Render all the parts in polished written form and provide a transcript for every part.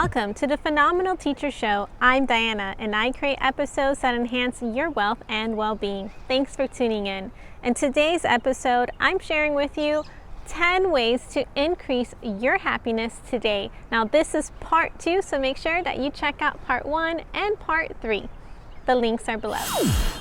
Welcome to the Phenomenal Teacher Show. I'm Diana, and I create episodes that enhance your wealth and well-being. Thanks for tuning in. In today's episode, I'm sharing with you 10 ways to increase your happiness today. Now, this is part 2, so make sure that you check out part 1 and part 3. The links are below.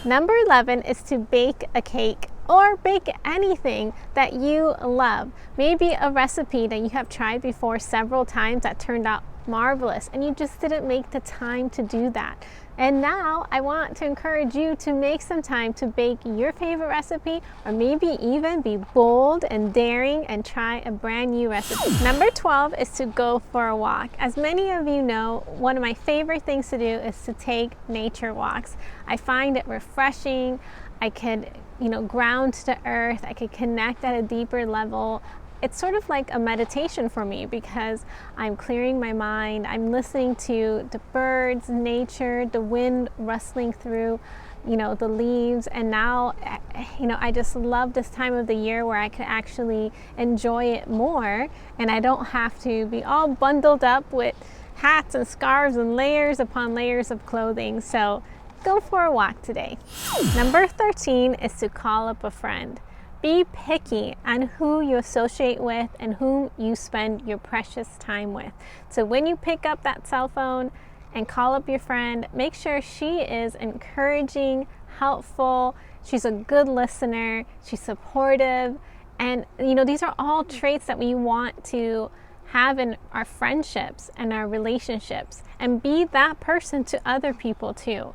Number 11 is to bake a cake or bake anything that you love. Maybe a recipe that you have tried before several times that turned out marvelous and you just didn't make the time to do that. And now I want to encourage you to make some time to bake your favorite recipe, or maybe even be bold and daring and try a brand new recipe. Number 12 is to go for a walk. As many of you know, one of my favorite things to do is to take nature walks. I find it refreshing. I could, ground to earth. I could connect at a deeper level. It's sort of like a meditation for me because I'm clearing my mind. I'm listening to the birds, nature, the wind rustling through, the leaves. And now, I just love this time of the year where I can actually enjoy it more. And I don't have to be all bundled up with hats and scarves and layers upon layers of clothing. So go for a walk today. Number 13 is to call up a friend. Be picky on who you associate with and whom you spend your precious time with. So when you pick up that cell phone and call up your friend, make sure she is encouraging, helpful, she's a good listener, she's supportive. And these are all traits that we want to have in our friendships and our relationships, and be that person to other people too.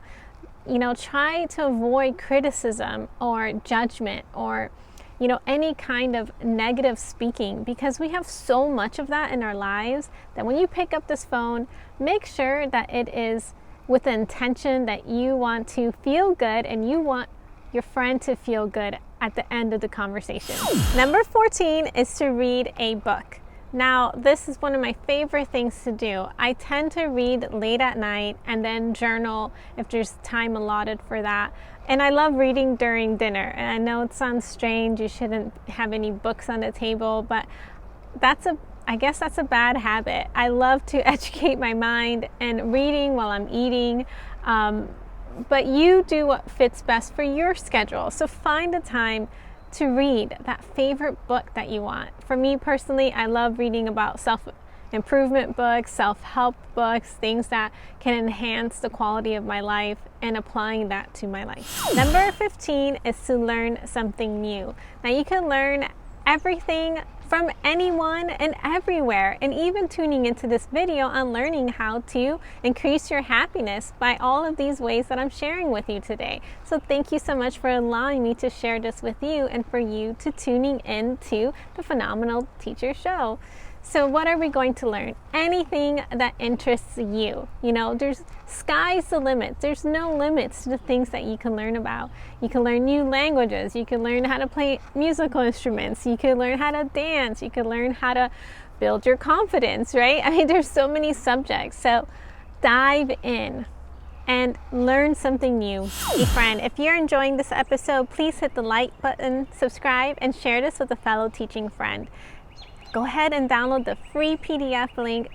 Try to avoid criticism or judgment or any kind of negative speaking, because we have so much of that in our lives that when you pick up this phone, make sure that it is with the intention that you want to feel good and you want your friend to feel good at the end of the conversation. Number 14 is to read a book. Now, this is one of my favorite things to do. I tend to read late at night and then journal if there's time allotted for that. And I love reading during dinner. And I know it sounds strange, you shouldn't have any books on the table, but I guess that's a bad habit. I love to educate my mind and reading while I'm eating. But you do what fits best for your schedule. So find a time to read that favorite book that you want. For me personally, I love reading about self-improvement books, self-help books, things that can enhance the quality of my life, and applying that to my life. Number 15 is to learn something new. Now, you can learn everything from anyone and everywhere, and even tuning into this video on learning how to increase your happiness by all of these ways that I'm sharing with you today. So thank you so much for allowing me to share this with you and for you to tuning into the Phenomenal Teacher Show. So what are we going to learn? Anything that interests you. There's sky's the limit. There's no limits to the things that you can learn about. You can learn new languages. You can learn how to play musical instruments. You can learn how to dance. You can learn how to build your confidence, right? There's so many subjects. So dive in and learn something new. Hey friend, if you're enjoying this episode, please hit the like button, subscribe, and share this with a fellow teaching friend. Go ahead and download the free PDF link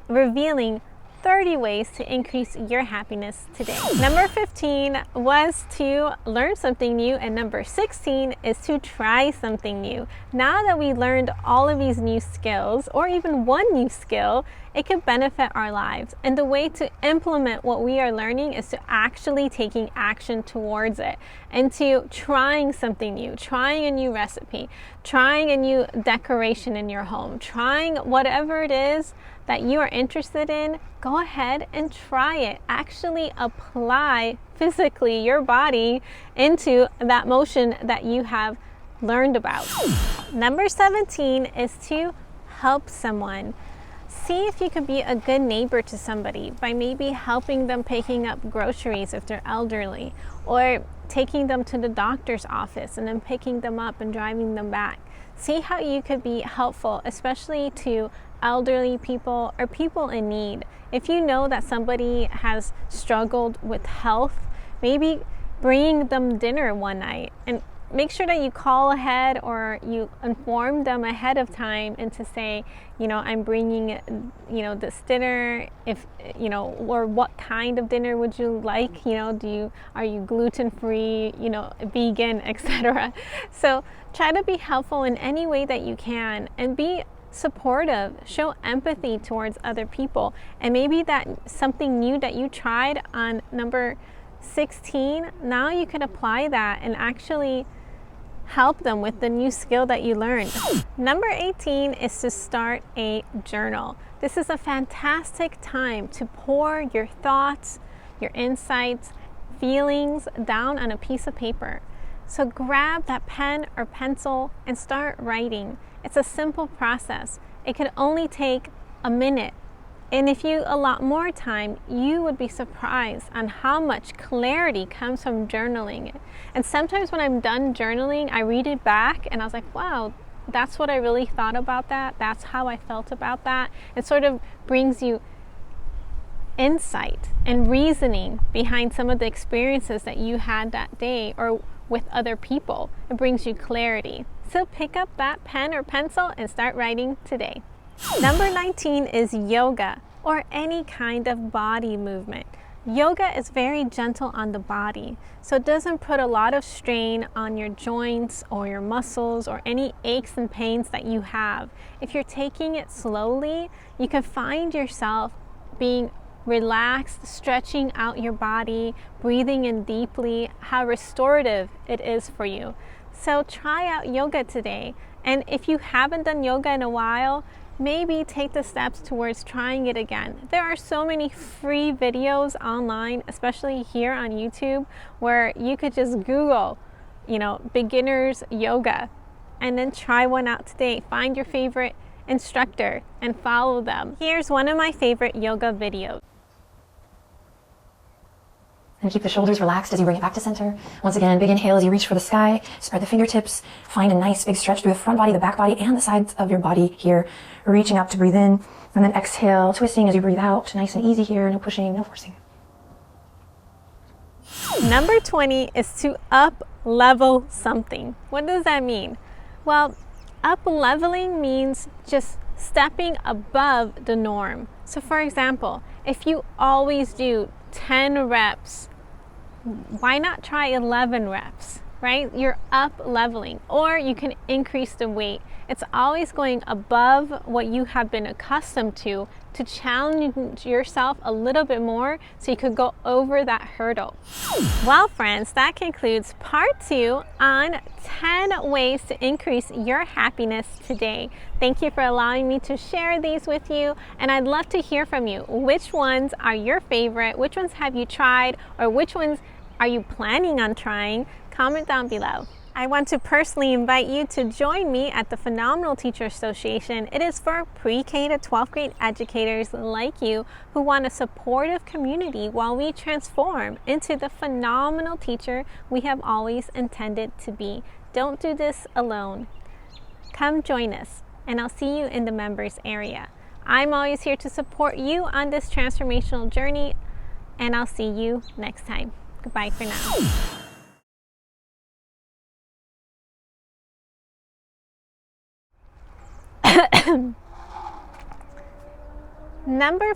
revealing 30 ways to increase your happiness today. Number 15 was to learn something new, and number 16 is to try something new. Now that we learned all of these new skills, or even one new skill, it can benefit our lives. And the way to implement what we are learning is to actually taking action towards it, and to trying something new, trying a new recipe, trying a new decoration in your home, trying whatever it is that you are interested in. Go ahead and try it. Actually apply physically your body into that motion that you have learned about. Number 17 is to help someone. See if you could be a good neighbor to somebody by maybe helping them picking up groceries if they're elderly, or taking them to the doctor's office and then picking them up and driving them back. See how you could be helpful, especially to elderly people or people in need. If you know that somebody has struggled with health, maybe bringing them dinner one night and make sure that you call ahead or you inform them ahead of time and to say, I'm bringing, this dinner, if, or what kind of dinner would you like? Are you gluten-free, vegan, etc. So try to be helpful in any way that you can and be supportive, show empathy towards other people. And maybe that something new that you tried on number 16, now you can apply that and actually help them with the new skill that you learned. Number 18 is to start a journal. This is a fantastic time to pour your thoughts, your insights, feelings down on a piece of paper. So grab that pen or pencil and start writing. It's a simple process. It could only take a minute. And if you allot more time, you would be surprised on how much clarity comes from journaling. And sometimes when I'm done journaling, I read it back and I was like, wow, that's what I really thought about that. That's how I felt about that. It sort of brings you insight and reasoning behind some of the experiences that you had that day or with other people. It brings you clarity. So pick up that pen or pencil and start writing today. Number 19 is yoga, or any kind of body movement. Yoga is very gentle on the body, so it doesn't put a lot of strain on your joints or your muscles or any aches and pains that you have. If you're taking it slowly, you can find yourself being relaxed, stretching out your body, breathing in deeply, how restorative it is for you. So try out yoga today. And if you haven't done yoga in a while, maybe take the steps towards trying it again. There are so many free videos online, especially here on YouTube, where you could just Google, beginners yoga, and then try one out today. Find your favorite instructor and follow them. Here's one of my favorite yoga videos. And keep the shoulders relaxed as you bring it back to center. Once again, big inhale as you reach for the sky. Spread the fingertips. Find a nice big stretch through the front body, the back body, and the sides of your body here. Reaching up to breathe in. And then exhale, twisting as you breathe out. Nice and easy here. No pushing, no forcing. Number 20 is to up level something. What does that mean? Well, up leveling means just stepping above the norm. So for example, if you always do 10 reps, why not try 11 reps, right? You're up leveling, or you can increase the weight. It's always going above what you have been accustomed to challenge yourself a little bit more so you could go over that hurdle. Well, friends, that concludes part 2 on 10 ways to increase your happiness today. Thank you for allowing me to share these with you, and I'd love to hear from you. Which ones are your favorite? Which ones have you tried? Or which ones are you planning on trying? Comment down below. I want to personally invite you to join me at the Phenomenal Teacher Association. It is for pre-K to 12th grade educators like you who want a supportive community while we transform into the phenomenal teacher we have always intended to be. Don't do this alone. Come join us, and I'll see you in the members area. I'm always here to support you on this transformational journey, and I'll see you next time. Goodbye for now. Number